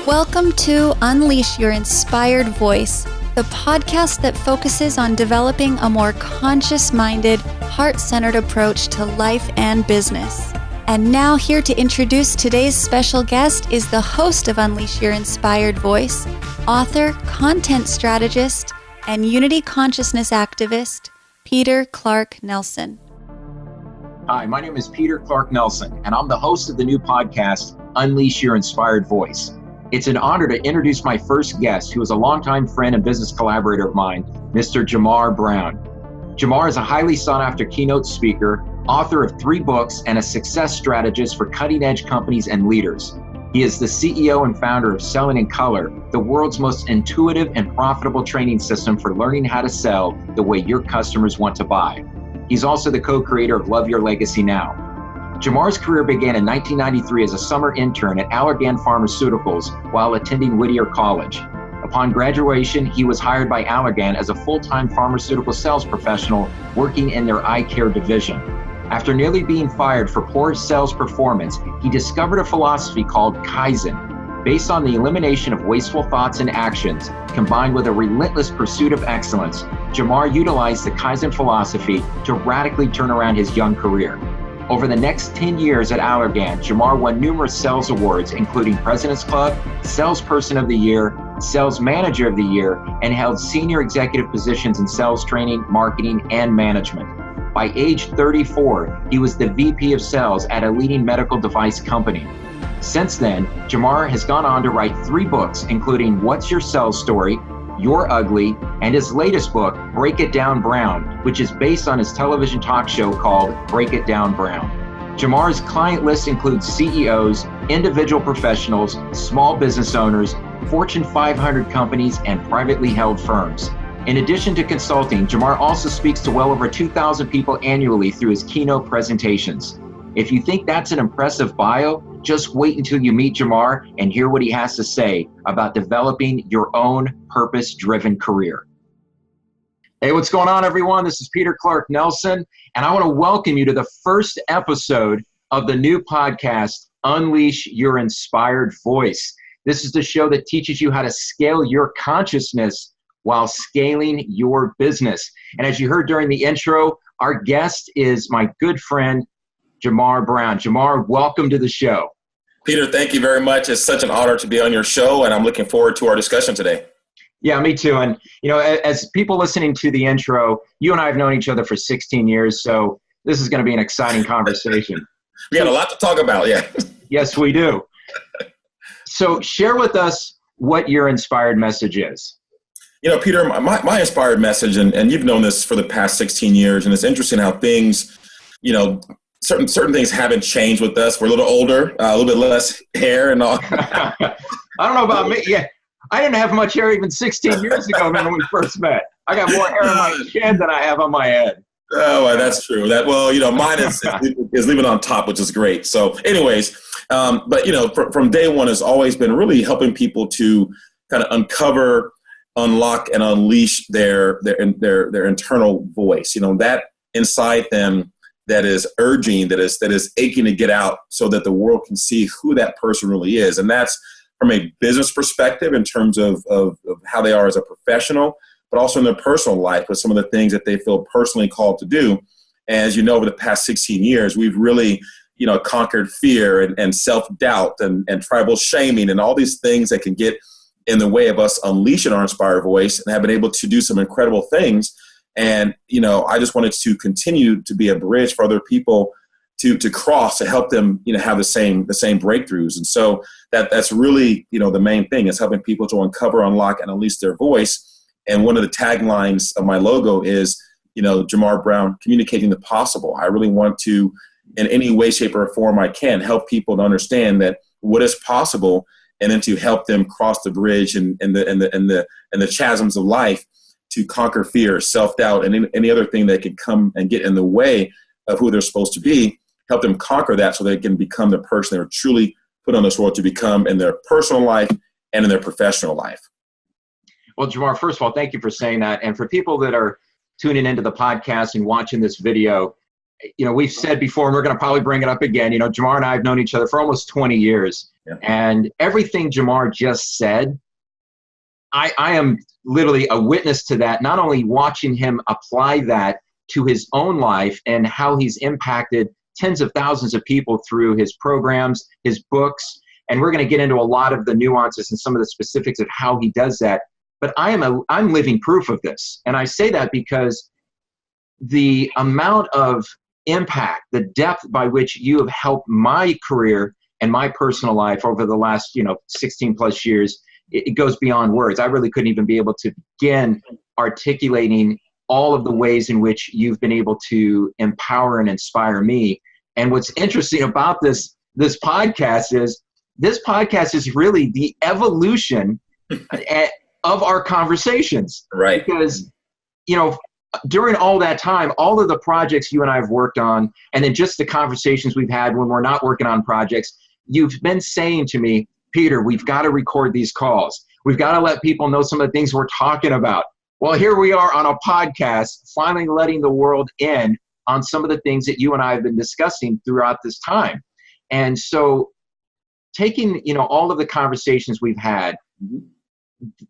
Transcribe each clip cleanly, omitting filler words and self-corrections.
Welcome to Unleash Your Inspired Voice, the podcast that focuses on developing a more conscious-minded, heart-centered approach to life and business. And now here to introduce today's special guest is the host of Unleash Your Inspired Voice, author, content strategist, and Unity Consciousness activist, Peter Clark Nelson. Hi, my name is Peter Clark Nelson, and I'm the host of the new podcast, Unleash Your Inspired Voice. It's an honor to introduce my first guest, who is a longtime friend and business collaborator of mine, Mr. Ja Marr Brown. Ja Marr is a highly sought-after keynote speaker, author of 3 books, and a success strategist for cutting-edge companies and leaders. He is the CEO and founder of Selling in Color, the world's most intuitive and profitable training system for learning how to sell the way your customers want to buy. He's also the co-creator of Love Your Legacy Now. Ja Marr's career began in 1993 as a summer intern at Allergan Pharmaceuticals while attending Whittier College. Upon graduation, he was hired by Allergan as a full-time pharmaceutical sales professional working in their eye care division. After nearly being fired for poor sales performance, he discovered a philosophy called Kaizen, based on the elimination of wasteful thoughts and actions, combined with a relentless pursuit of excellence. Ja Marr utilized the Kaizen philosophy to radically turn around his young career. Over the next 10 years at Allergan, Ja Marr won numerous sales awards, including President's Club, Salesperson of the Year, Sales Manager of the Year, and held senior executive positions in sales training, marketing, and management. By age 34, he was the VP of sales at a leading medical device company. Since then, Ja Marr has gone on to write 3 books, including What's Your Sales Story?, You're Ugly, and his latest book, Break It Down Brown, which is based on his television talk show called Break It Down Brown. Ja Marr's client list includes CEOs, individual professionals, small business owners, Fortune 500 companies, and privately held firms. In addition to consulting, Ja Marr also speaks to well over 2,000 people annually through his keynote presentations. If you think that's an impressive bio, just wait until you meet Ja Marr and hear what he has to say about developing your own purpose-driven career. Hey, what's going on, everyone? This is Peter Clark Nelson, and I want to welcome you to the first episode of the new podcast, Unleash Your Inspired Voice. This is the show that teaches you how to scale your consciousness while scaling your business. And as you heard during the intro, our guest is my good friend, Ja Marr Brown. Ja Marr, welcome to the show. Peter, thank you very much. It's such an honor to be on your show, and I'm looking forward to our discussion today. Yeah, me too. And, you know, as people listening to the intro, you and I have known each other for 16 years, so this is going to be an exciting conversation. We got a lot to talk about, yeah. Yes, we do. So share with us what your inspired message is. You know, Peter, my inspired message, and you've known this for the past 16 years, and it's interesting how things, you know, certain things haven't changed with us. We're a little older, a little bit less hair and all. I don't know about me. Yeah, I didn't have much hair even 16 years ago when we first met. I got more hair on my chin than I have on my head. Oh, well, that's true. Mine is leaving on top, which is great. So anyways, but, you know, from day one has always been really helping people to kind of uncover, unlock, and unleash their internal voice, you know, that inside them that is urging, that is aching to get out so that the world can see who that person really is. And that's from a business perspective in terms of how they are as a professional, but also in their personal life with some of the things that they feel personally called to do. As you know, over the past 16 years, we've really, you know, conquered fear and self-doubt and tribal shaming and all these things that can get in the way of us unleashing our inspired voice, and have been able to do some incredible things. And, you know, I just wanted to continue to be a bridge for other people to cross, to help them, you know, have the same breakthroughs. And so that's really, you know, the main thing is helping people to uncover, unlock, and unleash their voice. And one of the taglines of my logo is, you know, Ja Marr Brown, communicating the possible. I really want to, in any way, shape, or form I can, help people to understand that what is possible, and then to help them cross the bridge and the chasms of life, to conquer fear, self-doubt, and any other thing that can come and get in the way of who they're supposed to be, help them conquer that so they can become the person they're truly put on this world to become in their personal life and in their professional life. Well, Ja Marr, first of all, thank you for saying that. And for people that are tuning into the podcast and watching this video, you know, we've said before, and we're going to probably bring it up again, you know, Ja Marr and I have known each other for almost 20 years. Yeah. And everything Ja Marr just said, I am literally a witness to that, not only watching him apply that to his own life and how he's impacted tens of thousands of people through his programs, his books, and we're going to get into a lot of the nuances and some of the specifics of how he does that. But I'm living proof of this. And I say that because the amount of impact, the depth by which you have helped my career and my personal life over the last, 16 plus years, it goes beyond words. I really couldn't even be able to begin articulating all of the ways in which you've been able to empower and inspire me. And what's interesting about this podcast is this podcast is really the evolution of our conversations. Right. Because, during all that time, all of the projects you and I have worked on, and then just the conversations we've had when we're not working on projects, you've been saying to me, Peter, we've got to record these calls. We've got to let people know some of the things we're talking about. Well, here we are on a podcast, finally letting the world in on some of the things that you and I have been discussing throughout this time. And so taking, all of the conversations we've had,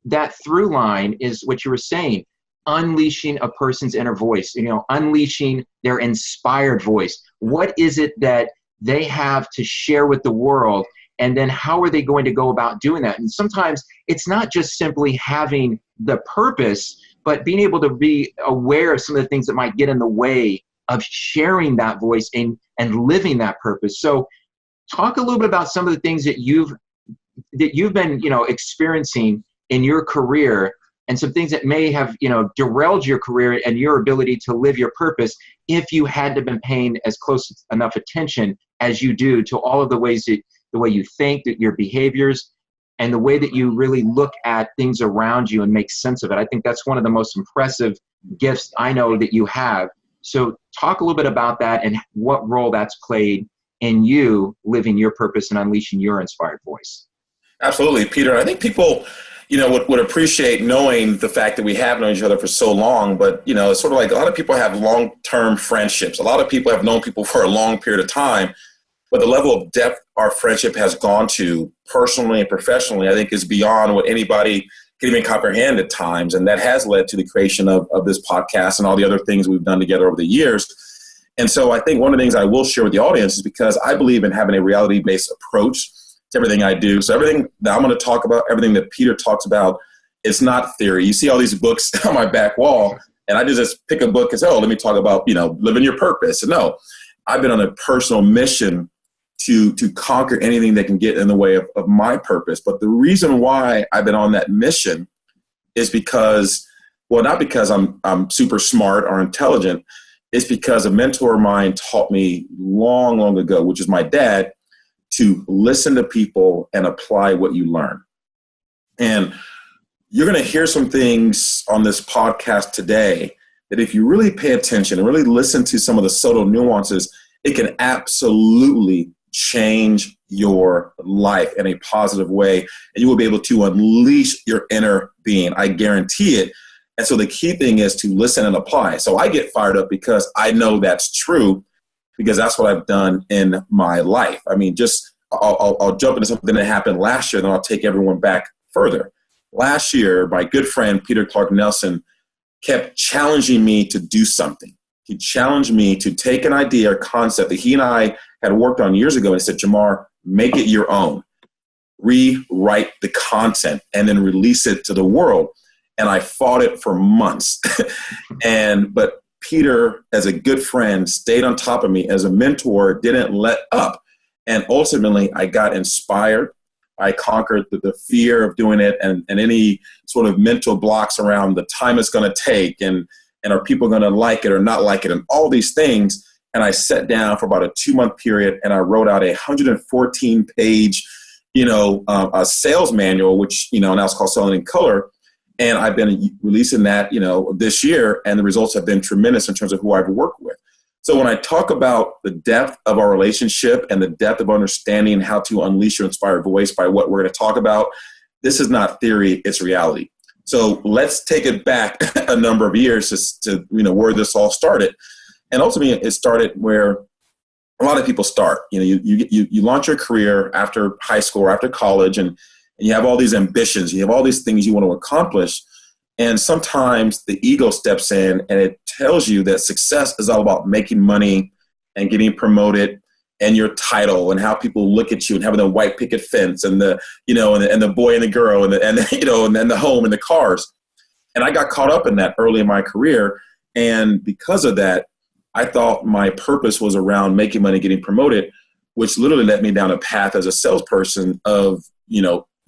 that through line is what you were saying, unleashing a person's inner voice, unleashing their inspired voice. What is it that they have to share with the world? And then how are they going to go about doing that? And sometimes it's not just simply having the purpose, but being able to be aware of some of the things that might get in the way of sharing that voice and living that purpose. So talk a little bit about some of the things that you've been, experiencing in your career, and some things that may have, derailed your career and your ability to live your purpose if you had to been paying as close enough attention as you do to all of the ways that the way you think, that your behaviors, and the way that you really look at things around you and make sense of it. I think that's one of the most impressive gifts I know that you have. So talk a little bit about that and what role that's played in you living your purpose and unleashing your inspired voice. Absolutely, Peter. I think people, would appreciate knowing the fact that we have known each other for so long, but, it's sort of like a lot of people have long-term friendships. A lot of people have known people for a long period of time, but the level of depth our friendship has gone to personally and professionally, I think is beyond what anybody can even comprehend at times. And that has led to the creation of this podcast and all the other things we've done together over the years. And so I think one of the things I will share with the audience is because I believe in having a reality-based approach to everything I do. So everything that I'm going to talk about, everything that Peter talks about, it's not theory. You see all these books on my back wall, and I just pick a book and say, let me talk about, living your purpose. And no, I've been on a personal mission to conquer anything that can get in the way of my purpose. But the reason why I've been on that mission is because, not because I'm super smart or intelligent. It's because a mentor of mine taught me long, long ago, which is my dad, to listen to people and apply what you learn. And you're going to hear some things on this podcast today that if you really pay attention and really listen to some of the subtle nuances, it can absolutely change your life in a positive way. And you will be able to unleash your inner being. I guarantee it. And so the key thing is to listen and apply. So I get fired up because I know that's true, because that's what I've done in my life. I mean, I'll jump into something that happened last year, then I'll take everyone back further. Last year, my good friend, Peter Clark Nelson, kept challenging me to do something. He challenged me to take an idea or concept that he and I had worked on years ago and said, Ja Marr, make it your own. Rewrite the content and then release it to the world. And I fought it for months. But Peter, as a good friend, stayed on top of me. As a mentor, didn't let up. And ultimately, I got inspired. I conquered the fear of doing it and any sort of mental blocks around the time it's going to take and are people going to like it or not like it and all these things. And I sat down for about a 2-month period and I wrote out a 114-page, a sales manual, which, now it's called Selling in Color. And I've been releasing that, this year, and the results have been tremendous in terms of who I've worked with. So when I talk about the depth of our relationship and the depth of understanding how to unleash your inspired voice by what we're going to talk about, this is not theory, it's reality. So let's take it back a number of years to where this all started. And ultimately, it started where a lot of people start. You launch your career after high school or after college, and you have all these ambitions. You have all these things you want to accomplish. And sometimes the ego steps in and it tells you that success is all about making money and getting promoted and your title and how people look at you and having the white picket fence and the boy and the girl and the home and the cars. And I got caught up in that early in my career. And because of that, I thought my purpose was around making money, getting promoted, which literally led me down a path as a salesperson of,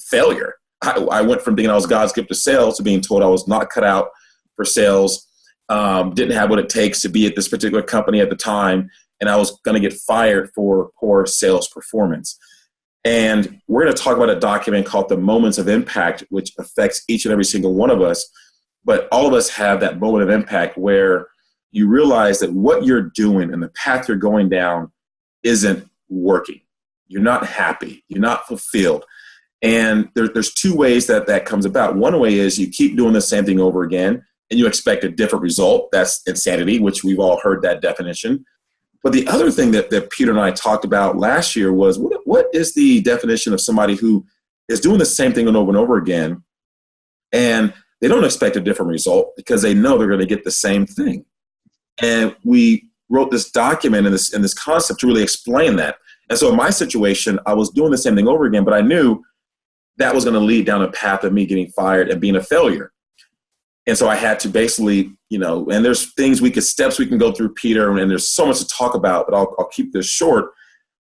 failure. I went from thinking I was God's gift to sales to being told I was not cut out for sales, didn't have what it takes to be at this particular company at the time, and I was going to get fired for poor sales performance. And we're going to talk about a document called The Moments of Impact, which affects each and every single one of us. But all of us have that moment of impact where you realize that what you're doing and the path you're going down isn't working. You're not happy. You're not fulfilled. And there's two ways that comes about. One way is you keep doing the same thing over again and you expect a different result. That's insanity, which we've all heard that definition. But the other thing that Peter and I talked about last year was what is the definition of somebody who is doing the same thing over and over again, and they don't expect a different result because they know they're going to get the same thing. And we wrote this document and this concept to really explain that. And so in my situation, I was doing the same thing over again, but I knew that was going to lead down a path of me getting fired and being a failure. And so I had to basically, and there's steps we can go through, Peter, and there's so much to talk about, but I'll keep this short.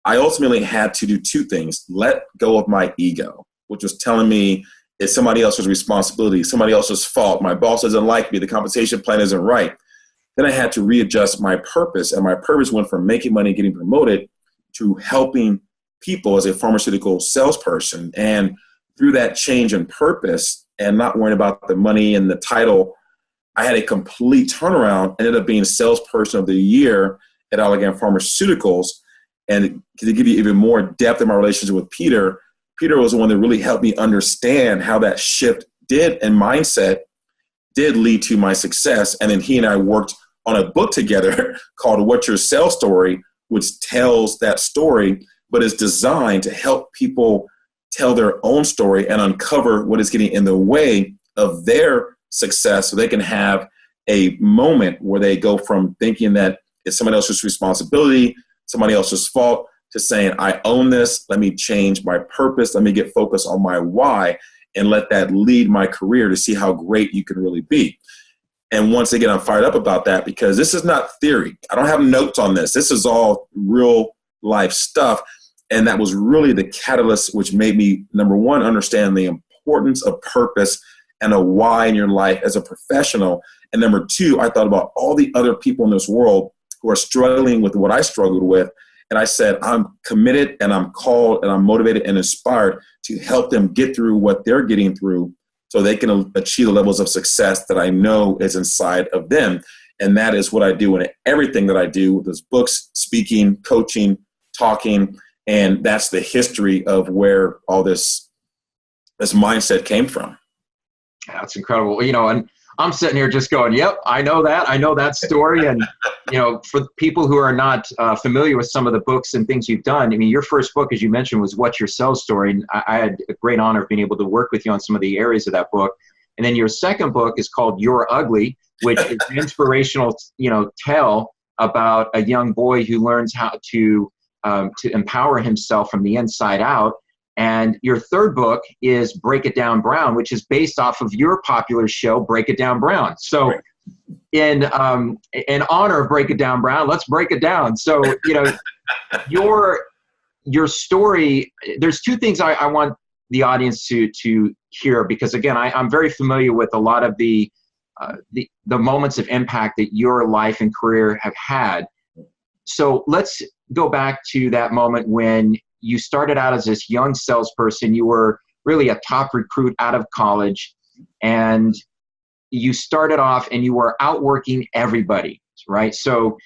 I ultimately had to do two things: let go of my ego, which was telling me it's somebody else's responsibility, somebody else's fault. My boss doesn't like me. The compensation plan isn't right. Then I had to readjust my purpose, and my purpose went from making money, getting promoted, to helping people as a pharmaceutical salesperson. And through that change in purpose and not worrying about the money and the title, I had a complete turnaround, ended up being salesperson of the year at Allergan Pharmaceuticals. And to give you even more depth in my relationship with Peter was the one that really helped me understand how that shift and mindset did lead to my success. And then he and I worked on a book together called What's Your Sales Story, which tells that story, but is designed to help people tell their own story and uncover what is getting in the way of their success so they can have a moment where they go from thinking that it's somebody else's responsibility, somebody else's fault, to saying, I own this, let me change my purpose, let me get focused on my why, and let that lead my career to see how great you can really be. And once again, I'm fired up about that because this is not theory. I don't have notes on this. This is all real life stuff. And that was really the catalyst which made me, number one, understand the importance of purpose and a why in your life as a professional. And number two, I thought about all the other people in this world who are struggling with what I struggled with. And I said, I'm committed and I'm called and I'm motivated and inspired to help them get through what they're getting through so they can achieve the levels of success that I know is inside of them. And that is what I do in everything that I do with those books, speaking, coaching, talking. And that's the history of where all this mindset came from. That's incredible. And I'm sitting here just going, yep, I know that story. And, for people who are not familiar with some of the books and things you've done, your first book, as you mentioned, was What's Your Sales Story? And I had a great honor of being able to work with you on some of the areas of that book. And then your second book is called You're Ugly, which is an inspirational, tale about a young boy who learns how to empower himself from the inside out. And your third book is Break It Down Brown, which is based off of your popular show, Break It Down Brown. So in honor of Break It Down Brown, let's break it down. So, your story, there's two things I want the audience to hear, because again, I'm very familiar with a lot of the moments of impact that your life and career have had. So let's go back to that moment when you started out as this young salesperson. You were really a top recruit out of college, and you started off and you were outworking everybody, right? So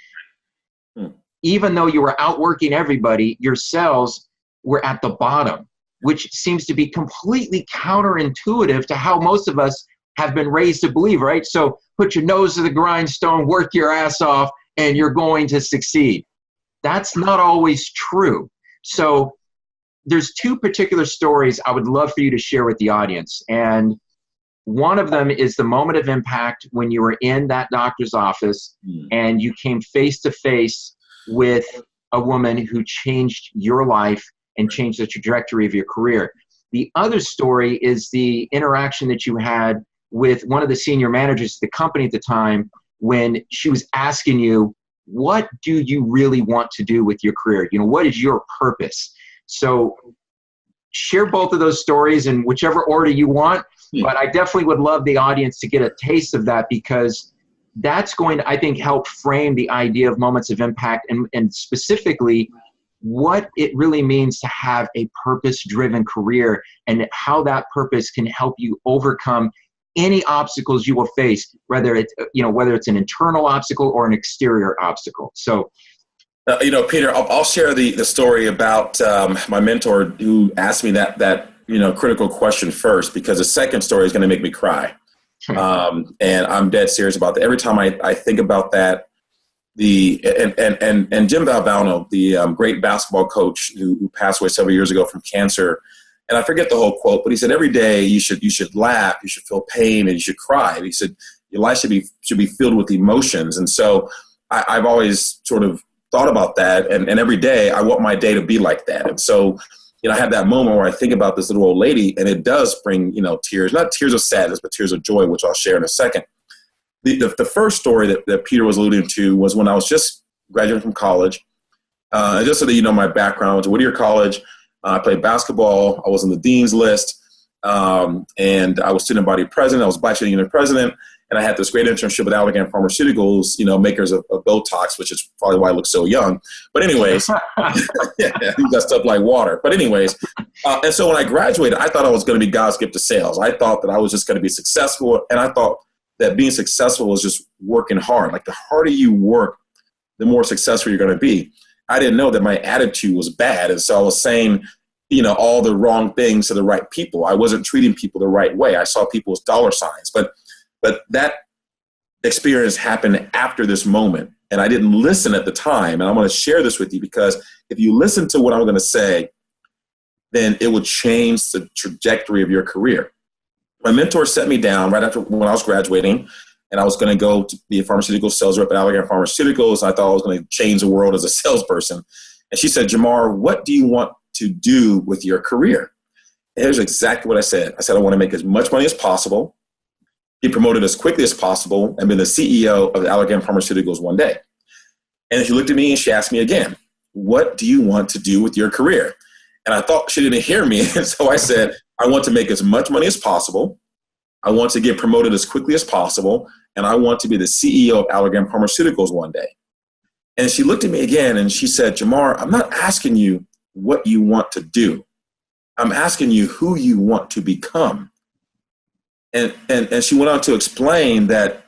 even though you were outworking everybody, your sales were at the bottom, which seems to be completely counterintuitive to how most of us have been raised to believe, right? So put your nose to the grindstone, work your ass off, and you're going to succeed. that's not always true. So there's two particular stories I would love for you to share with the audience. And one of them is the moment of impact when you were in that doctor's office and you came face to face with a woman who changed your life and changed the trajectory of your career. The other story is the interaction that you had with one of the senior managers at the company at the time when she was asking you, what do you really want to do with your career? What is your purpose? So share both of those stories in whichever order you want, but I definitely would love the audience to get a taste of that, because that's going to, I think, help frame the idea of moments of impact and specifically what it really means to have a purpose-driven career and how that purpose can help you overcome any obstacles you will face, whether it's an internal obstacle or an exterior obstacle. So, Peter, I'll share the story about my mentor who asked me that critical question first, because the second story is going to make me cry. And I'm dead serious about that. Every time I think about that, and Jim Valvano, the great basketball coach who passed away several years ago from cancer, and I forget the whole quote, but he said every day you should laugh, you should feel pain, and you should cry. And he said your life should be filled with emotions. And so I've always sort of thought about that, and every day I want my day to be like that. And so I have that moment where I think about this little old lady, and it does bring tears, not tears of sadness, but tears of joy, which I'll share in a second. The first story that Peter was alluding to was when I was just graduating from college. And just so that you know my background, I went to Whittier College. I played basketball. I was on the dean's list, and I was student body president. I was Black Student Union president, and I had this great internship with Allergan Pharmaceuticals, makers of Botox, which is probably why I look so young. But anyways, yeah, that stuff like water. But anyways, and so when I graduated, I thought I was going to be God's gift to sales. I thought that I was just going to be successful, and I thought that being successful was just working hard. Like the harder you work, the more successful you're going to be. I didn't know that my attitude was bad. And so I was saying, all the wrong things to the right people. I wasn't treating people the right way. I saw people as dollar signs. But that experience happened after this moment. And I didn't listen at the time. And I'm going to share this with you because if you listen to what I'm going to say, then it will change the trajectory of your career. My mentor set me down right after when I was graduating, and I was going to go to be a pharmaceutical sales rep at Allergan Pharmaceuticals. I thought I was going to change the world as a salesperson. And she said, Jamar, what do you want to do with your career? And here's exactly what I said. I said, I want to make as much money as possible, get promoted as quickly as possible, and be the CEO of Allergan Pharmaceuticals one day. And she looked at me and she asked me again, what do you want to do with your career? And I thought she didn't hear me. And so I said, I want to make as much money as possible. I want to get promoted as quickly as possible. And I want to be the CEO of Allergan Pharmaceuticals one day. And she looked at me again and she said, Jamar, I'm not asking you what you want to do. I'm asking you who you want to become. And she went on to explain that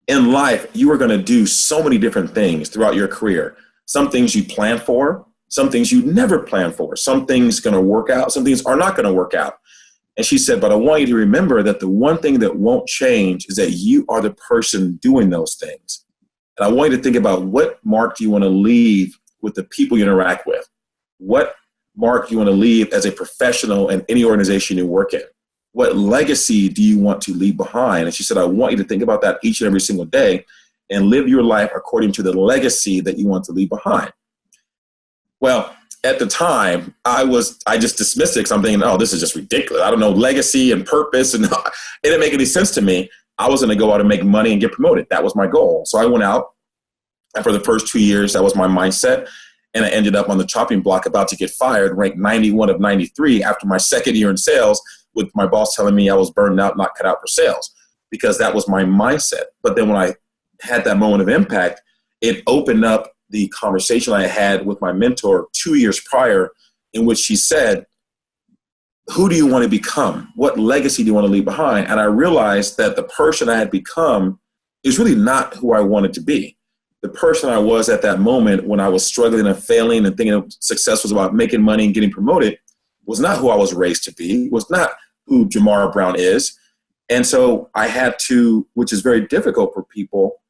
in life, you are going to do so many different things throughout your career. Some things you plan for, some things you never plan for. Some things going to work out, some things are not going to work out. And she said, but I want you to remember that the one thing that won't change is that you are the person doing those things. And I want you to think about what mark do you want to leave with the people you interact with? What mark do you want to leave as a professional in any organization you work in? What legacy do you want to leave behind? And she said, I want you to think about that each and every single day and live your life according to the legacy that you want to leave behind. Well, at the time, I just dismissed it because I'm thinking, oh, this is just ridiculous. I don't know legacy and purpose, and it didn't make any sense to me. I was going to go out and make money and get promoted. That was my goal. So I went out, and for the first 2 years, that was my mindset. And I ended up on the chopping block about to get fired, ranked 91 of 93 after my second year in sales, with my boss telling me I was burned out, not cut out for sales, because that was my mindset. But then when I had that moment of impact, it opened up the conversation I had with my mentor 2 years prior, in which she said, who do you want to become? What legacy do you want to leave behind? And I realized that the person I had become is really not who I wanted to be. The person I was at that moment when I was struggling and failing and thinking success was about making money and getting promoted was not who I was raised to be, was not who Ja Marr Brown is. And so I had to, which is very difficult for people,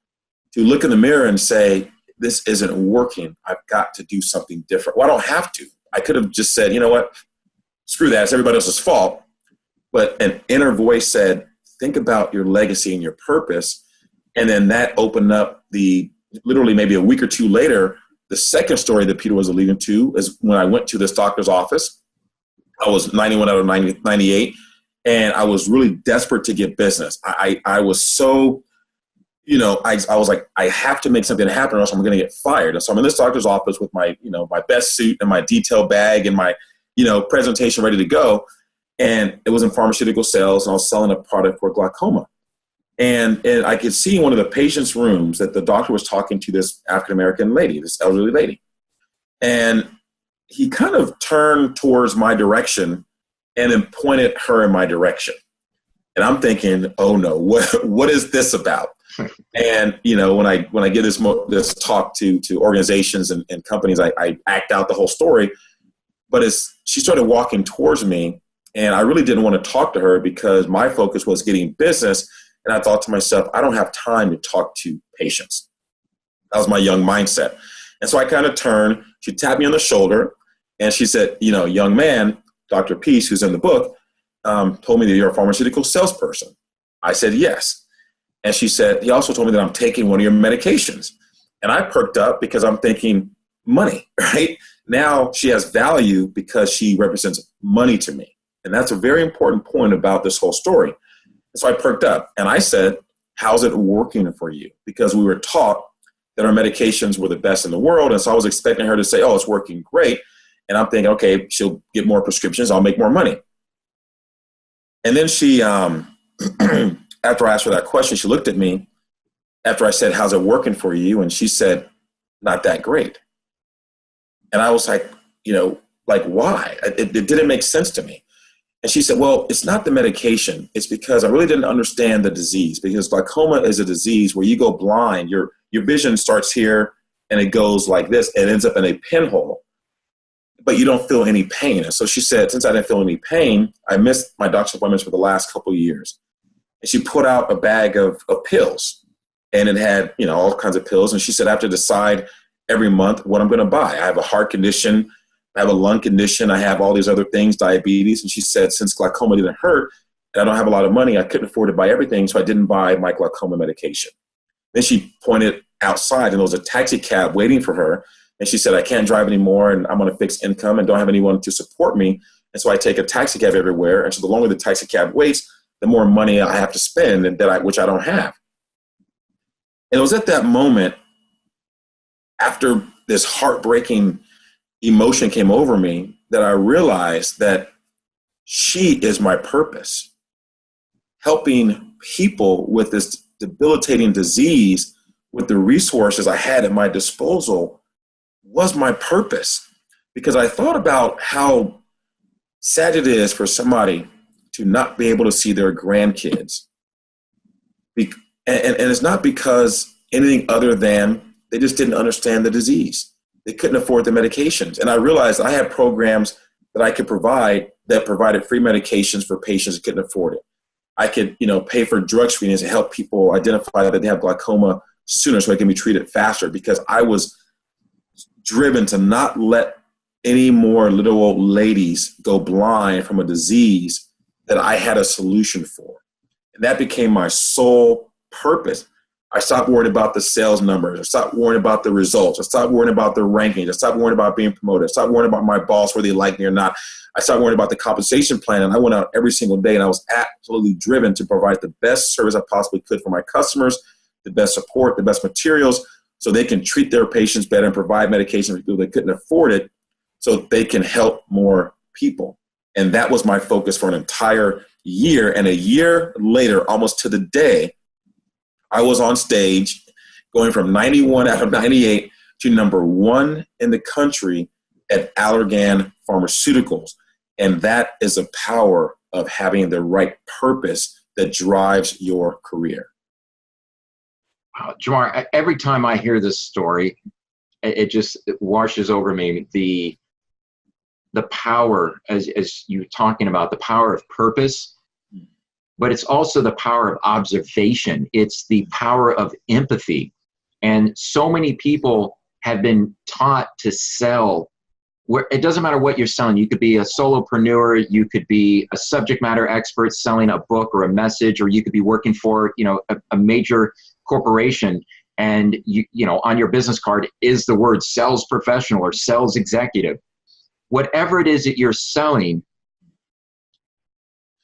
to look in the mirror and say, this isn't working. I've got to do something different. Well, I don't have to. I could have just said, you know what, screw that. It's everybody else's fault. But an inner voice said, think about your legacy and your purpose. And then that opened up literally maybe a week or two later, the second story that Peter was alluding to is when I went to this doctor's office. I was 91 out of 98, and I was really desperate to get business. I was so, I was like, I have to make something happen or else I'm going to get fired. And so I'm in this doctor's office with my, my best suit and my detail bag and my, presentation ready to go. And it was in pharmaceutical sales, and I was selling a product for glaucoma. And I could see in one of the patient's rooms that the doctor was talking to this African-American lady, this elderly lady. And he kind of turned towards my direction and then pointed her in my direction. And I'm thinking, oh no, what is this about? And, when I give this talk to organizations and companies, I act out the whole story. But as she started walking towards me, and I really didn't want to talk to her because my focus was getting business. And I thought to myself, I don't have time to talk to patients. That was my young mindset. And so I kind of turned, she tapped me on the shoulder, and she said, young man, Dr. Peace, who's in the book, told me that you're a pharmaceutical salesperson. I said, yes. And she said, he also told me that I'm taking one of your medications. And I perked up because I'm thinking money, right? Now she has value because she represents money to me. And that's a very important point about this whole story. And so I perked up and I said, how's it working for you? Because we were taught that our medications were the best in the world. And so I was expecting her to say, oh, it's working great. And I'm thinking, okay, she'll get more prescriptions. I'll make more money. And then she, after I asked her that question, she looked at me after I said, how's it working for you? And she said, not that great. And I was like, why? It didn't make sense to me. And she said, well, it's not the medication. It's because I really didn't understand the disease, because glaucoma is a disease where you go blind. Your vision starts here and it goes like this. It ends up in a pinhole, but you don't feel any pain. And so she said, since I didn't feel any pain, I missed my doctor's appointments for the last couple of years. And she put out a bag of pills, and it had, all kinds of pills. And she said, I have to decide every month what I'm going to buy. I have a heart condition. I have a lung condition. I have all these other things, diabetes. And she said, since glaucoma didn't hurt and I don't have a lot of money, I couldn't afford to buy everything. So I didn't buy my glaucoma medication. Then she pointed outside, and there was a taxi cab waiting for her. And she said, I can't drive anymore, and I'm on a fixed income and don't have anyone to support me. And so I take a taxi cab everywhere. And so the longer the taxi cab waits, the more money I have to spend, which I don't have. And it was at that moment, after this heartbreaking emotion came over me, that I realized that she is my purpose. Helping people with this debilitating disease with the resources I had at my disposal was my purpose. Because I thought about how sad it is for somebody to not be able to see their grandkids. And it's not because anything other than they just didn't understand the disease. They couldn't afford the medications. And I realized I had programs that I could provide that provided free medications for patients that couldn't afford it. I could, pay for drug screenings to help people identify that they have glaucoma sooner so they can be treated faster, because I was driven to not let any more little old ladies go blind from a disease that I had a solution for. And that became my sole purpose. I stopped worrying about the sales numbers. I stopped worrying about the results. I stopped worrying about the rankings. I stopped worrying about being promoted. I stopped worrying about my boss, whether they like me or not. I stopped worrying about the compensation plan. And I went out every single day, and I was absolutely driven to provide the best service I possibly could for my customers, the best support, the best materials, so they can treat their patients better and provide medication for people that couldn't afford it, so they can help more people. And that was my focus for an entire year. And a year later, almost to the day, I was on stage going from 91 out of 98 to #1 in the country at Allergan Pharmaceuticals. And that is the power of having the right purpose that drives your career. Wow, Ja Marr, every time I hear this story, it washes over me. The power, as you're talking about, the power of purpose, but it's also the power of observation. It's the power of empathy. And so many people have been taught to sell, where it doesn't matter what you're selling. You could be a solopreneur, you could be a subject matter expert selling a book or a message, or you could be working for, a major corporation, and on your business card is the word sales professional or sales executive. Whatever it is that you're selling,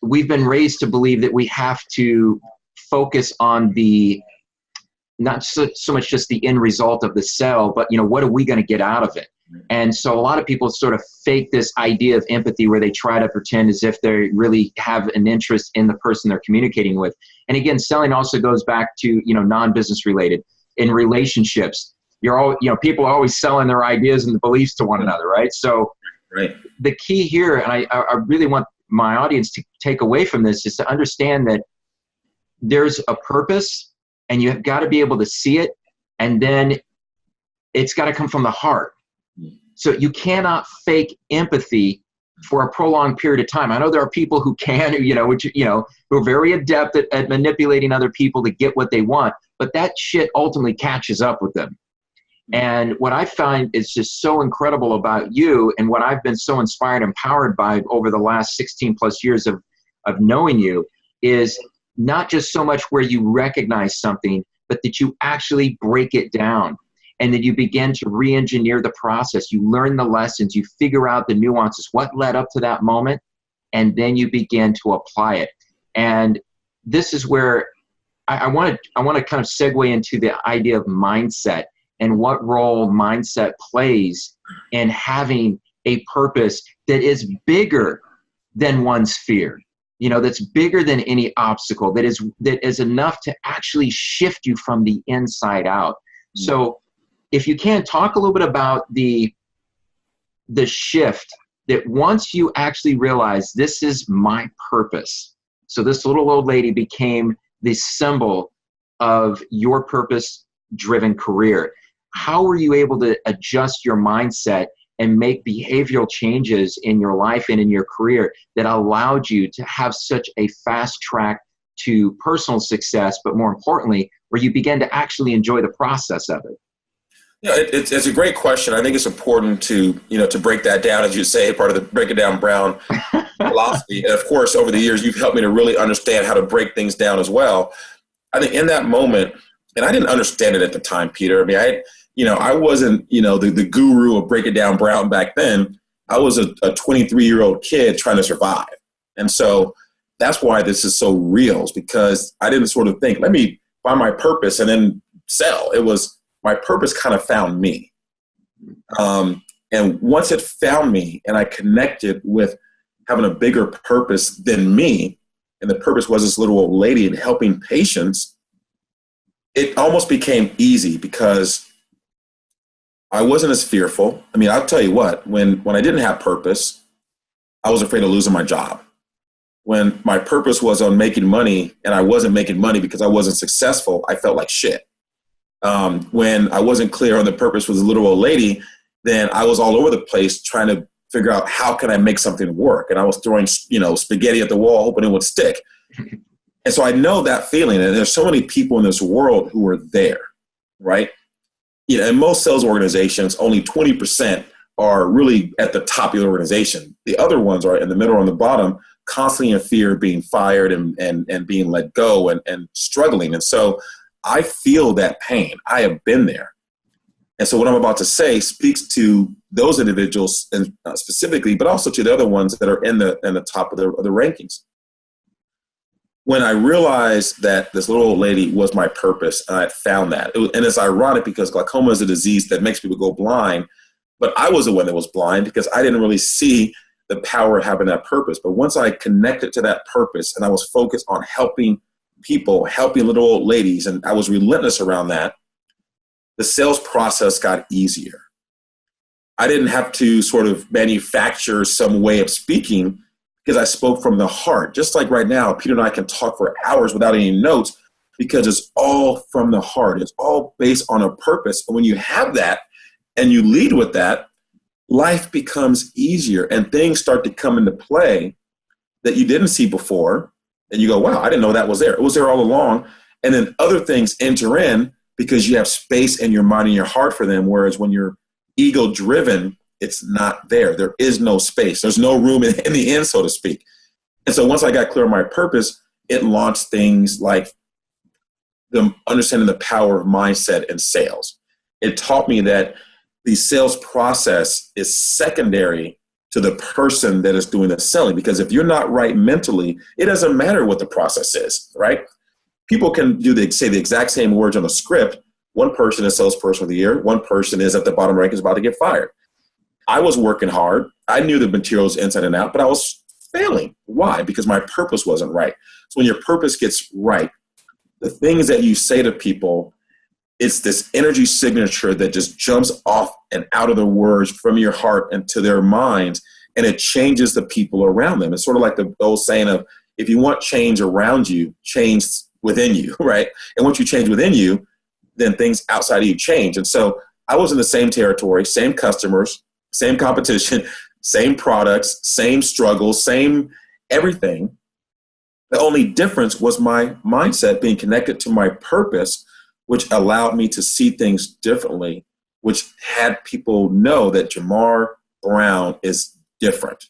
we've been raised to believe that we have to focus on not so much just the end result of the sale, but what are we going to get out of it? And so a lot of people sort of fake this idea of empathy, where they try to pretend as if they really have an interest in the person they're communicating with. And again, selling also goes back to non-business related. In relationships, people are always selling their ideas and beliefs to one another, right? So right. The key here, and I really want my audience to take away from this, is to understand that there's a purpose, and you have got to be able to see it, and then it's got to come from the heart. So you cannot fake empathy for a prolonged period of time. I know there are people who can, who are very adept at manipulating other people to get what they want, but that shit ultimately catches up with them. And what I find is just so incredible about you, and what I've been so inspired and empowered by over the last 16 plus years of knowing you, is not just so much where you recognize something, but that you actually break it down, and that you begin to re-engineer the process. You learn the lessons, you figure out the nuances, what led up to that moment, and then you begin to apply it. And this is where I want to kind of segue into the idea of mindset, and what role mindset plays in having a purpose that is bigger than one's fear, that's bigger than any obstacle, that is enough to actually shift you from the inside out. So if you can, talk a little bit about the shift that once you actually realize this is my purpose. So this little old lady became the symbol of your purpose-driven career. How were you able to adjust your mindset and make behavioral changes in your life and in your career that allowed you to have such a fast track to personal success, but more importantly, where you began to actually enjoy the process of it? Yeah, it's a great question. I think it's important to break that down, as you say, part of the Break It Down Brown philosophy. And of course, over the years, you've helped me to really understand how to break things down as well. I think in that moment, and I didn't understand it at the time, Peter. I mean, I wasn't, the guru of Break It Down Brown back then. I was a 23-year-old kid trying to survive. And so that's why this is so real, is because I didn't sort of think, let me find my purpose and then sell. It was, my purpose kind of found me. And once it found me and I connected with having a bigger purpose than me, and the purpose was this little old lady and helping patients, it almost became easy because I wasn't as fearful. I mean, I'll tell you what, when I didn't have purpose, I was afraid of losing my job. When my purpose was on making money and I wasn't making money because I wasn't successful, I felt like shit. When I wasn't clear on the purpose for the little old lady, then I was all over the place trying to figure out how can I make something work. And I was throwing, spaghetti at the wall, hoping it would stick. And so I know that feeling. And there's so many people in this world who are there, right? In most sales organizations, only 20% are really at the top of the organization. The other ones are in the middle or on the bottom, constantly in fear of being fired and being let go and struggling. And so I feel that pain. I have been there. And so what I'm about to say speaks to those individuals and specifically, but also to the other ones that are in the top of the rankings. When I realized that this little old lady was my purpose, and I had found that. And it's ironic because glaucoma is a disease that makes people go blind, but I was the one that was blind because I didn't really see the power of having that purpose. But once I connected to that purpose and I was focused on helping people, helping little old ladies, and I was relentless around that, the sales process got easier. I didn't have to sort of manufacture some way of speaking because I spoke from the heart. Just like right now, Peter and I can talk for hours without any notes because it's all from the heart. It's all based on a purpose. And when you have that and you lead with that, life becomes easier and things start to come into play that you didn't see before. And you go, wow, I didn't know that was there. It was there all along. And then other things enter in because you have space in your mind and your heart for them. Whereas when you're ego driven, it's not there. There is no space. There's no room in the end, so to speak. And so once I got clear on my purpose, it launched things like the understanding the power of mindset and sales. It taught me that the sales process is secondary to the person that is doing the selling. Because if you're not right mentally, it doesn't matter what the process is, right? People can say the exact same words on a script. One person is salesperson of the year. One person is at the bottom rank is about to get fired. I was working hard. I knew the materials inside and out, but I was failing. Why? Because my purpose wasn't right. So when your purpose gets right, the things that you say to people, it's this energy signature that just jumps off and out of the words from your heart into their minds, and it changes the people around them. It's sort of like the old saying of, if you want change around you, change within you, right? And once you change within you, then things outside of you change. And so I was in the same territory, same customers, same competition, same products, same struggles, same everything. The only difference was my mindset being connected to my purpose, which allowed me to see things differently, which had people know that Ja Marr Brown is different.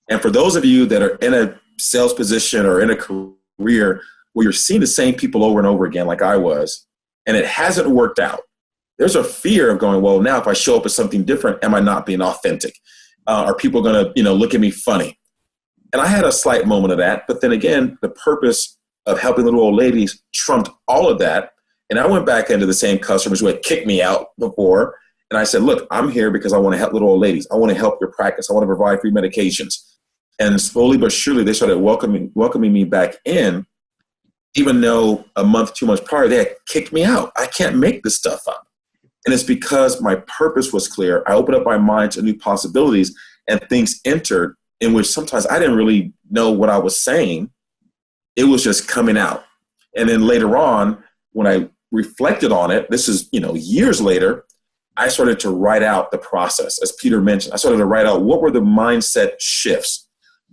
And for those of you that are in a sales position or in a career where you're seeing the same people over and over again, like I was, and it hasn't worked out, there's a fear of going, well, now if I show up as something different, am I not being authentic? Are people going to, look at me funny? And I had a slight moment of that. But then again, the purpose of helping little old ladies trumped all of that. And I went back into the same customers who had kicked me out before. And I said, look, I'm here because I want to help little old ladies. I want to help your practice. I want to provide free medications. And slowly but surely, they started welcoming me back in, even though a month, 2 months prior, they had kicked me out. I can't make this stuff up. And it's because my purpose was clear. I opened up my mind to new possibilities, and things entered in which sometimes I didn't really know what I was saying. It was just coming out. And then later on, when I reflected on it, this is, years later, I started to write out the process. As Peter mentioned, I started to write out what were the mindset shifts?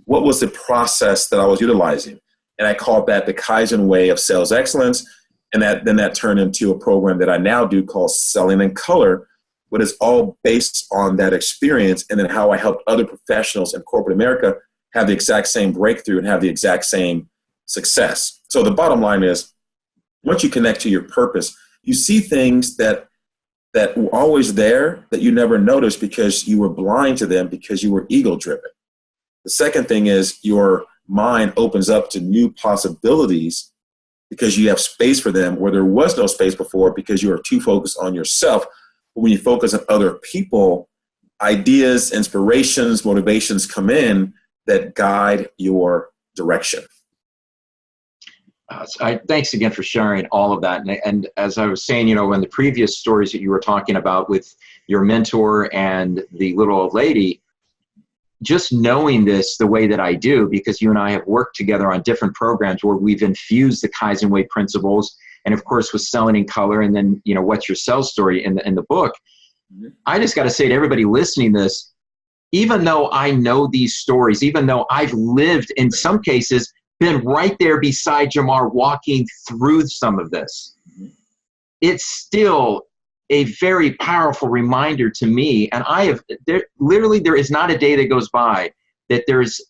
What was the process that I was utilizing? And I called that the Kaizen way of sales excellence. And that turned into a program that I now do called Selling in Color, but it's all based on that experience and then how I helped other professionals in corporate America have the exact same breakthrough and have the exact same success. So the bottom line is, once you connect to your purpose, you see things that were always there that you never noticed because you were blind to them because you were ego driven. The second thing is your mind opens up to new possibilities because you have space for them where there was no space before because you are too focused on yourself. But when you focus on other people, ideas, inspirations, motivations come in that guide your direction. Thanks again for sharing all of that. And as I was saying, in the previous stories that you were talking about with your mentor and the little old lady, just knowing this the way that I do, because you and I have worked together on different programs where we've infused the Kaizen Way principles, and of course with Selling in Color, and then, What's Your Sales Story in the book. I just got to say to everybody listening to this, even though I know these stories, even though I've lived, in some cases, been right there beside Ja Marr walking through some of this, it's still a very powerful reminder to me. And there is not a day that goes by that there's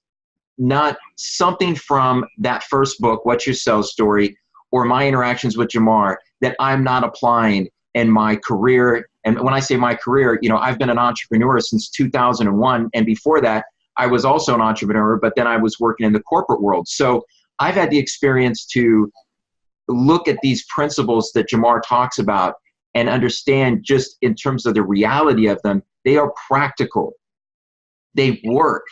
not something from that first book, What's Your Sales Story, or my interactions with Ja Marr that I'm not applying in my career. And when I say my career, I've been an entrepreneur since 2001. And before that, I was also an entrepreneur, but then I was working in the corporate world. So I've had the experience to look at these principles that Ja Marr talks about and understand just in terms of the reality of them. They are practical. They work.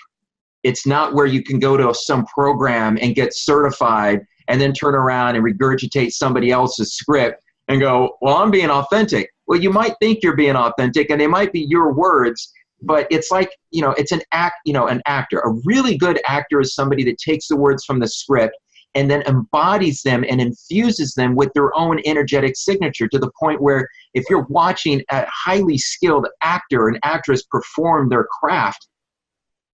It's not where you can go to some program and get certified and then turn around and regurgitate somebody else's script and go, well, I'm being authentic. Well, you might think you're being authentic and they might be your words, but it's like, it's an actor. A really good actor is somebody that takes the words from the script and then embodies them and infuses them with their own energetic signature, to the point where if you're watching a highly skilled actor and actress perform their craft,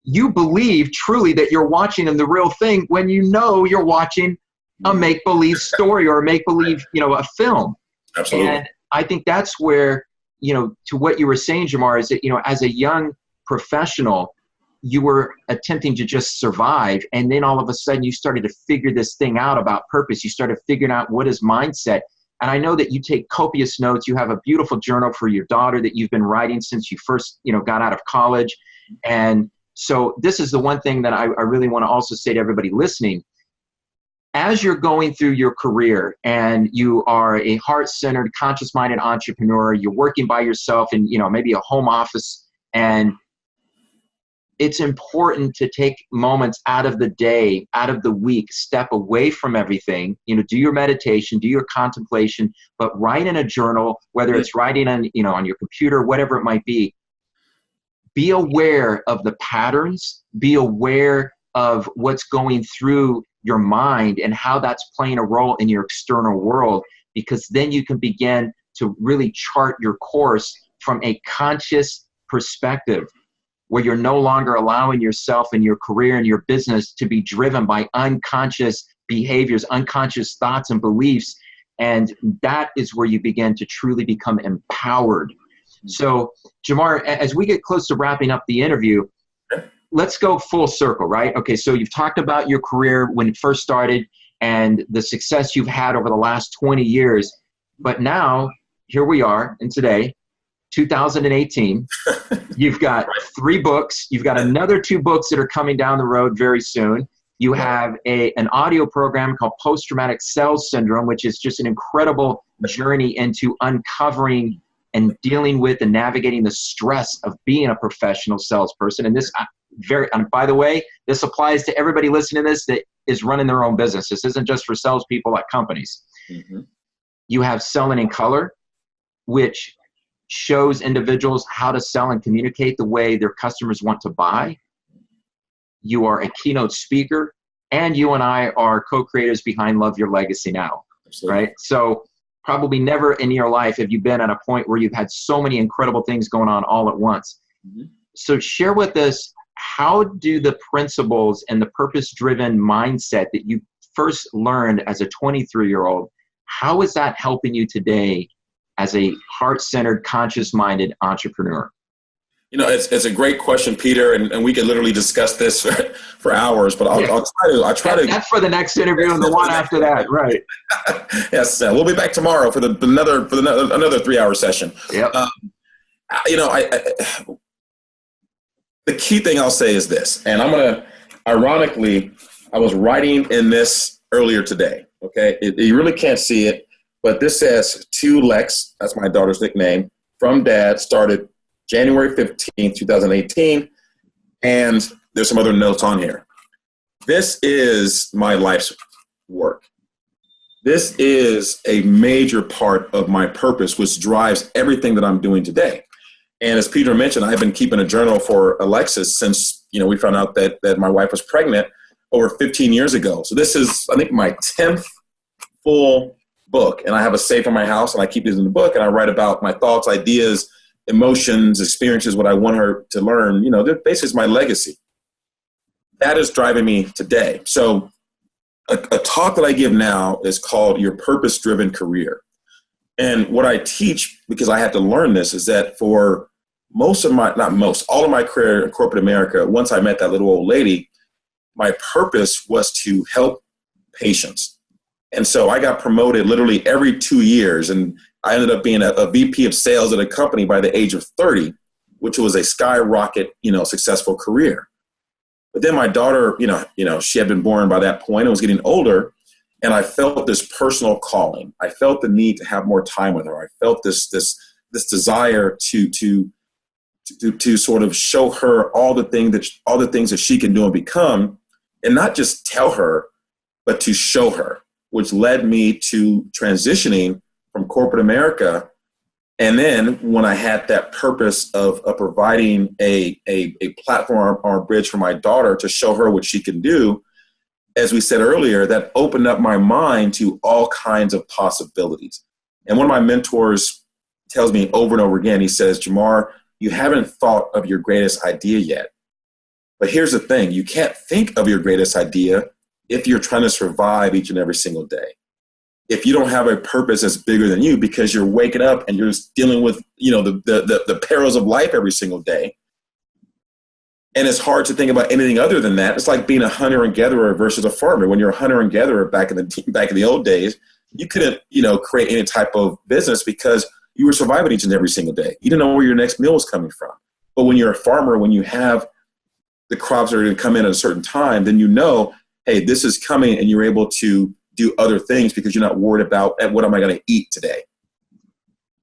you believe truly that you're watching them the real thing when you're watching a make-believe story or a make-believe, a film. Absolutely. And I think that's where, to what you were saying, Jamar, is that, as a young professional, you were attempting to just survive. And then all of a sudden you started to figure this thing out about purpose. You started figuring out what is mindset. And I know that you take copious notes. You have a beautiful journal for your daughter that you've been writing since you first, got out of college. And so this is the one thing that I really want to also say to everybody listening. As you're going through your career and you are a heart-centered, conscious-minded entrepreneur, you're working by yourself in, maybe a home office, and it's important to take moments out of the day, out of the week, step away from everything, do your meditation, do your contemplation, but write in a journal, whether it's writing on, on your computer, whatever it might be. Be aware of the patterns, be aware of what's going through your mind and how that's playing a role in your external world, because then you can begin to really chart your course from a conscious perspective, where you're no longer allowing yourself and your career and your business to be driven by unconscious behaviors, unconscious thoughts and beliefs. And that is where you begin to truly become empowered. So, Jamar, as we get close to wrapping up the interview, let's go full circle, right? Okay, so you've talked about your career when it first started and the success you've had over the last 20 years. But now, here we are, and today, 2018, you've got 3 books. You've got another 2 books that are coming down the road very soon. You have an audio program called Post-Traumatic Sales Syndrome, which is just an incredible journey into uncovering and dealing with and navigating the stress of being a professional salesperson. And this and by the way, this applies to everybody listening to this that is running their own business. This isn't just for salespeople at companies. Mm-hmm. You have Selling in Color, which shows individuals how to sell and communicate the way their customers want to buy. You are a keynote speaker, and you and I are co-creators behind Love Your Legacy Now. Absolutely. Right? So probably never in your life have you been at a point where you've had so many incredible things going on all at once. Mm-hmm. So share with us, how do the principles and the purpose-driven mindset that you first learned as a 23-year-old, how is that helping you today as a heart-centered, conscious-minded entrepreneur? It's a great question, Peter, and we could literally discuss this for hours, but I'll try to. That's for the next interview and the one after that, right? Yes, we'll be back tomorrow for another 3-hour session. Yep. The key thing I'll say is this, and ironically, I was writing in this earlier today. Okay, you really can't see it, but this says to Lex, that's my daughter's nickname, from Dad, started January 15th, 2018, and there's some other notes on here. This is my life's work. This is a major part of my purpose, which drives everything that I'm doing today. And as Peter mentioned, I've been keeping a journal for Alexis since, we found out that my wife was pregnant over 15 years ago. So this is, I think, my 10th full book. And I have a safe in my house, and I keep these in the book, and I write about my thoughts, ideas, emotions, experiences, what I want her to learn. This is my legacy. That is driving me today. So a talk that I give now is called Your Purpose-Driven Career. And what I teach, because I had to learn this, is that for all of my career in corporate America, once I met that little old lady, my purpose was to help patients. And so I got promoted literally every 2 years, and I ended up being a VP of sales at a company by the age of 30, which was a skyrocket, successful career. But then my daughter, she had been born by that point and was getting older. And I felt this personal calling. I felt the need to have more time with her. I felt this desire to sort of show her all the things that she can do and become, and not just tell her, but to show her, which led me to transitioning from corporate America. And then when I had that purpose of providing a platform or a bridge for my daughter to show her what she can do, as we said earlier, that opened up my mind to all kinds of possibilities. And one of my mentors tells me over and over again, he says, Jamar, you haven't thought of your greatest idea yet. But here's the thing, you can't think of your greatest idea if you're trying to survive each and every single day. if you don't have a purpose that's bigger than you, because you're waking up and you're just dealing with, the perils of life every single day. And it's hard to think about anything other than that. It's like being a hunter and gatherer versus a farmer. When you're a hunter and gatherer back in the old days, you couldn't, create any type of business because you were surviving each and every single day. You didn't know where your next meal was coming from. But when you're a farmer, when you have the crops that are going to come in at a certain time, then hey, this is coming, and you're able to do other things because you're not worried about what am I going to eat today.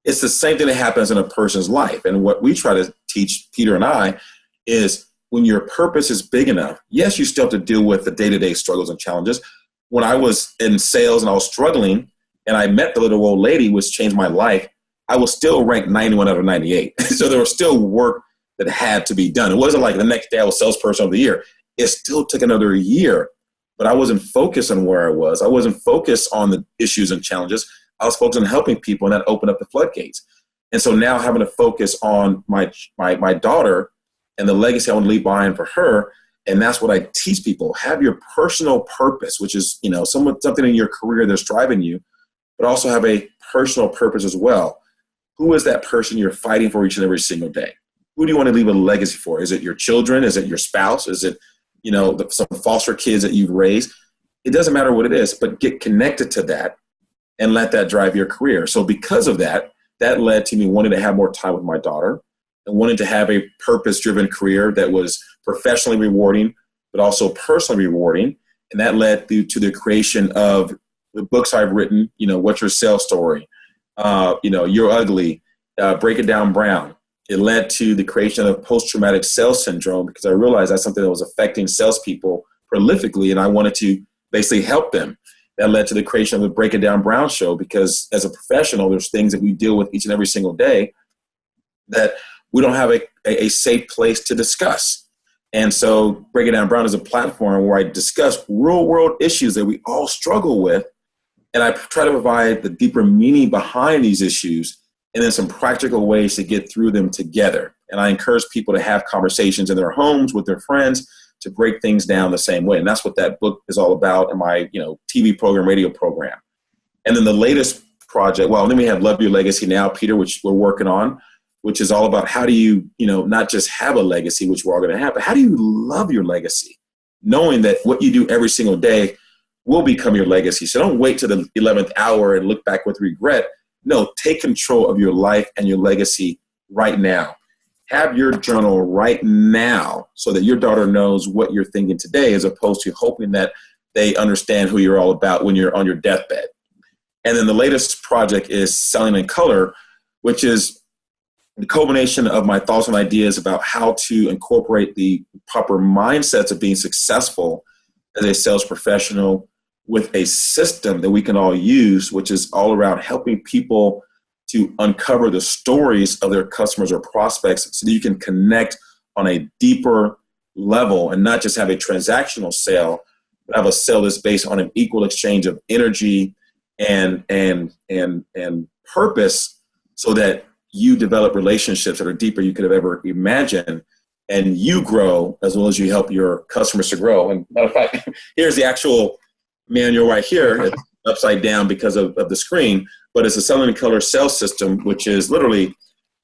It's the same thing that happens in a person's life. And what we try to teach, Peter and I, is when your purpose is big enough, yes, you still have to deal with the day-to-day struggles and challenges. When I was in sales and I was struggling and I met the little old lady, which changed my life, I was still ranked 91 out of 98. So there was still work that had to be done. It wasn't like the next day I was salesperson of the year. It still took another year, but I wasn't focused on where I was. I wasn't focused on the issues and challenges. I was focused on helping people, and that opened up the floodgates. And so now having to focus on my daughter and the legacy I want to leave behind for her. And that's what I teach people. Have your personal purpose, which is, something in your career that's driving you, but also have a personal purpose as well. Who is that person you're fighting for each and every single day? Who do you want to leave a legacy for? Is it your children? Is it your spouse? Is it, some foster kids that you've raised? It doesn't matter what it is, but get connected to that and let that drive your career. So because of that led to me wanting to have more time with my daughter and wanting to have a purpose-driven career that was professionally rewarding, but also personally rewarding. And that led to the creation of the books I've written, What's Your Sales Story? You're Ugly, Break It Down Brown. It led to the creation of post-traumatic sales syndrome because I realized that's something that was affecting salespeople prolifically, and I wanted to basically help them. That led to the creation of the Break It Down Brown show because as a professional, there's things that we deal with each and every single day that we don't have a safe place to discuss. And so Break It Down Brown is a platform where I discuss real world issues that we all struggle with. And I try to provide the deeper meaning behind these issues and then some practical ways to get through them together. And I encourage people to have conversations in their homes with their friends to break things down the same way. And that's what that book is all about in my, TV program, radio program. And then the latest project, then we have Love Your Legacy Now, Peter, which we're working on, which is all about how do you, not just have a legacy, which we're all going to have, but how do you love your legacy? Knowing that what you do every single day will become your legacy. So don't wait to the 11th hour and look back with regret. No, take control of your life and your legacy right now. Have your journal right now so that your daughter knows what you're thinking today as opposed to hoping that they understand who you're all about when you're on your deathbed. And then the latest project is Selling in Color, which is the culmination of my thoughts and ideas about how to incorporate the proper mindsets of being successful as a sales professional with a system that we can all use, which is all around helping people to uncover the stories of their customers or prospects so that you can connect on a deeper level and not just have a transactional sale, but have a sale that's based on an equal exchange of energy and purpose so that you develop relationships that are deeper you could have ever imagined, and you grow as well as you help your customers to grow. And matter of fact, here's the actual manual right here. It's upside down because of the screen, but it's a Selling in Color sales system, which is literally,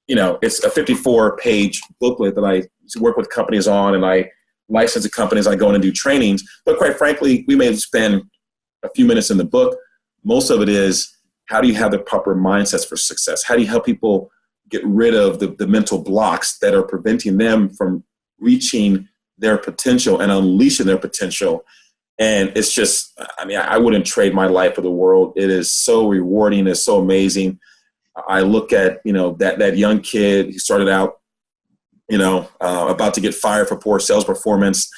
it's a 54-page booklet that I work with companies on, and I license to companies. I go in and do trainings. But quite frankly, we may spend a few minutes in the book. Most of it is, how do you have the proper mindsets for success? How do you help people get rid of the mental blocks that are preventing them from reaching their potential and unleashing their potential? And it's just, I wouldn't trade my life for the world. It is so rewarding. It's so amazing. I look at, that young kid who started out, about to get fired for poor sales performance.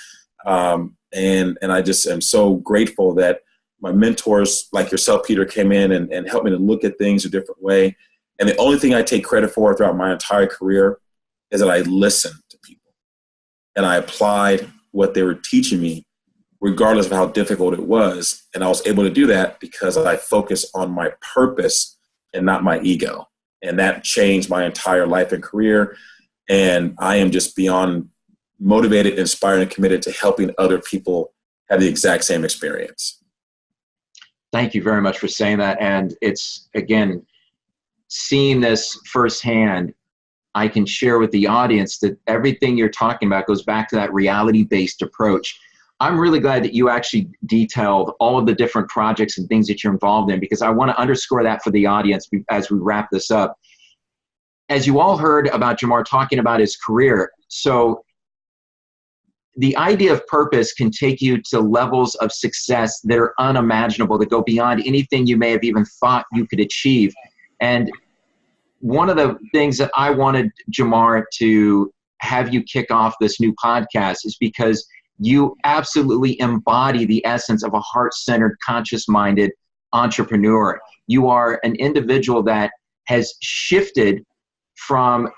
And I just am so grateful that my mentors like yourself, Peter, came in and helped me to look at things a different way. And the only thing I take credit for throughout my entire career is that I listened to people and I applied what they were teaching me, regardless of how difficult it was. And I was able to do that because I focused on my purpose and not my ego. And that changed my entire life and career. And I am just beyond motivated, inspired, and committed to helping other people have the exact same experience. Thank you very much for saying that. And it's, again, seeing this firsthand, I can share with the audience that everything you're talking about goes back to that reality-based approach. I'm really glad that you actually detailed all of the different projects and things that you're involved in, because I want to underscore that for the audience as we wrap this up. As you all heard about Ja Marr talking about his career, so the idea of purpose can take you to levels of success that are unimaginable, that go beyond anything you may have even thought you could achieve. And one of the things that I wanted, Ja Marr, to have you kick off this new podcast is because you absolutely embody the essence of a heart-centered, conscious-minded entrepreneur. You are an individual that has shifted from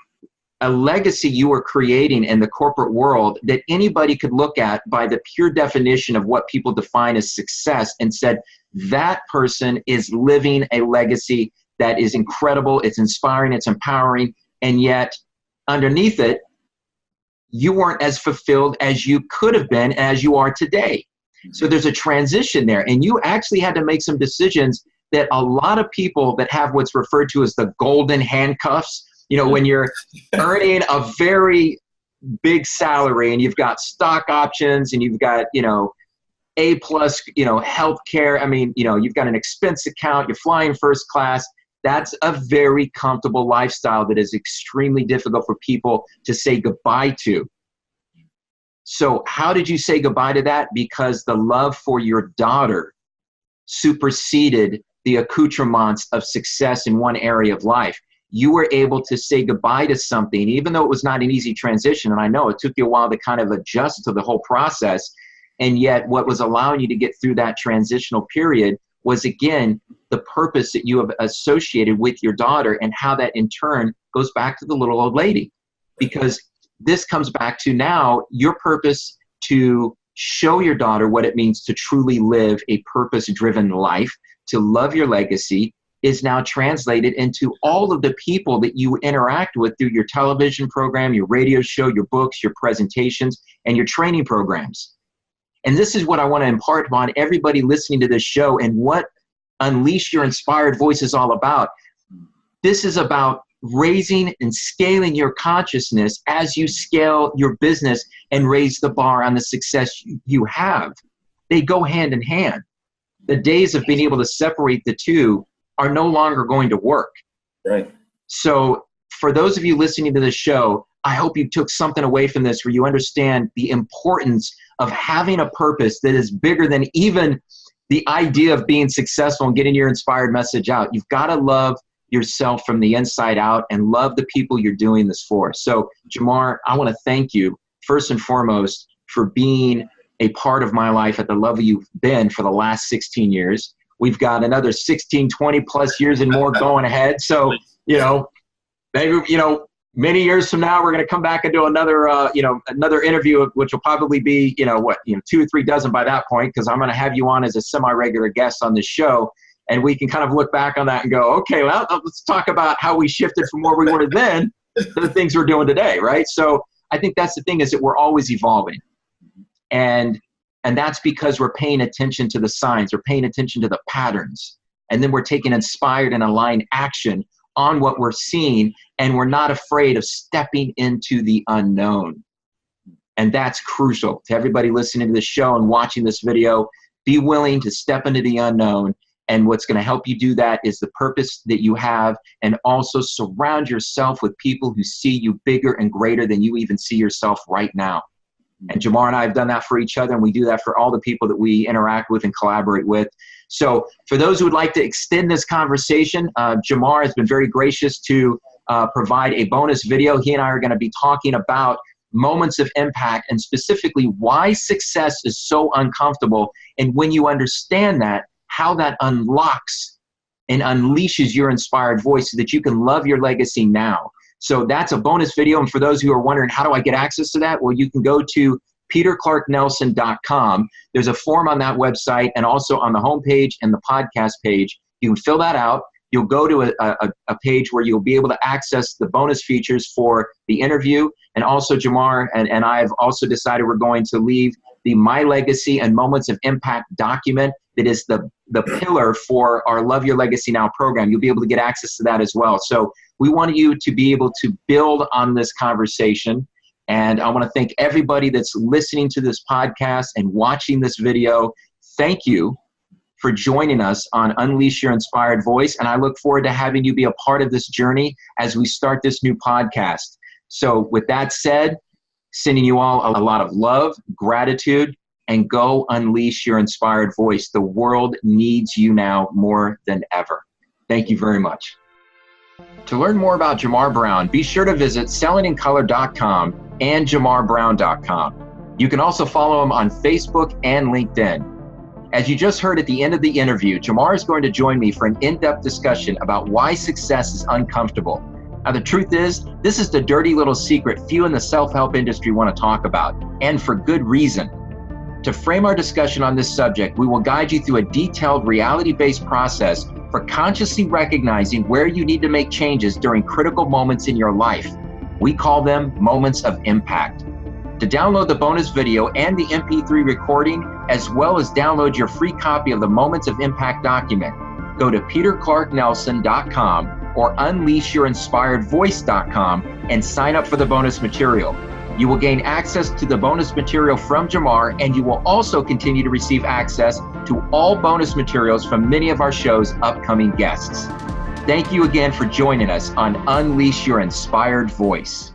a legacy you were creating in the corporate world that anybody could look at by the pure definition of what people define as success and said, that person is living a legacy that is incredible, it's inspiring, it's empowering, and yet underneath it, you weren't as fulfilled as you could have been as you are today. So there's a transition there, and you actually had to make some decisions that a lot of people that have what's referred to as the golden handcuffs, you know, when you're earning a very big salary and you've got stock options and you've got, you know, A+, you know, healthcare. I mean, you know, you've got an expense account, you're flying first class. That's a very comfortable lifestyle that is extremely difficult for people to say goodbye to. So how did you say goodbye to that? Because the love for your daughter superseded the accoutrements of success in one area of life. You were able to say goodbye to something, even though it was not an easy transition. And I know it took you a while to kind of adjust to the whole process. And yet what was allowing you to get through that transitional period was, again, the purpose that you have associated with your daughter, and how that in turn goes back to the little old lady. Because this comes back to now your purpose to show your daughter what it means to truly live a purpose-driven life, to love your legacy, is now translated into all of the people that you interact with through your television program, your radio show, your books, your presentations, and your training programs. And this is what I want to impart upon everybody listening to this show, and what Unleash Your Inspired Voice is all about. This is about raising and scaling your consciousness as you scale your business and raise the bar on the success you have. They go hand in hand. The days of being able to separate the two are no longer going to work. Right. So for those of you listening to this show, I hope you took something away from this where you understand the importance of having a purpose that is bigger than even the idea of being successful and getting your inspired message out. You've got to love yourself from the inside out and love the people you're doing this for. So Ja Marr, I want to thank you first and foremost for being a part of my life at the level you've been for the last 16 years. We've got another 16, 20 plus years and more going ahead. So, you know, maybe, you know, many years from now, we're going to come back and do another, another interview, which will probably be, 2 or 3 dozen by that point, because I'm going to have you on as a semi-regular guest on this show. And we can kind of look back on that and go, okay, well, let's talk about how we shifted from where we were then to the things we're doing today, right? So I think that's the thing, is that we're always evolving. And that's because we're paying attention to the signs, we're paying attention to the patterns, and then we're taking inspired and aligned action on what we're seeing, and we're not afraid of stepping into the unknown. And that's crucial to everybody listening to this show and watching this video. Be willing to step into the unknown, and what's going to help you do that is the purpose that you have, and also surround yourself with people who see you bigger and greater than you even see yourself right now. And Ja Marr and I have done that for each other, and we do that for all the people that we interact with and collaborate with. So for those who would like to extend this conversation, Ja Marr has been very gracious to provide a bonus video. He and I are going to be talking about moments of impact, and specifically why success is so uncomfortable. And when you understand that, how that unlocks and unleashes your inspired voice so that you can love your legacy now. So that's a bonus video. And for those who are wondering, how do I get access to that? Well, you can go to peterclarknelson.com. There's a form on that website, and also on the homepage and the podcast page. You can fill that out. You'll go to a page where you'll be able to access the bonus features for the interview. And also Ja Marr and I have also decided we're going to leave the My Legacy and Moments of Impact document that is the pillar for our Love Your Legacy Now program. You'll be able to get access to that as well. So we want you to be able to build on this conversation. And I want to thank everybody that's listening to this podcast and watching this video. Thank you for joining us on Unleash Your Inspired Voice. And I look forward to having you be a part of this journey as we start this new podcast. So with that said, sending you all a lot of love, gratitude, and go unleash your inspired voice. The world needs you now more than ever. Thank you very much. To learn more about Ja Marr Brown, be sure to visit sellingincolor.com and jamarrbrown.com. You can also follow him on Facebook and LinkedIn. As you just heard at the end of the interview, Ja Marr is going to join me for an in-depth discussion about why success is uncomfortable. Now, the truth is, this is the dirty little secret few in the self-help industry want to talk about, and for good reason. To frame our discussion on this subject, we will guide you through a detailed reality-based process for consciously recognizing where you need to make changes during critical moments in your life. We call them moments of impact. To download the bonus video and the MP3 recording, as well as download your free copy of the Moments of Impact document, go to peterclarknelson.com or unleashyourinspiredvoice.com and sign up for the bonus material. You will gain access to the bonus material from Ja Marr, and you will also continue to receive access to all bonus materials from many of our show's upcoming guests. Thank you again for joining us on Unleash Your Inspired Voice.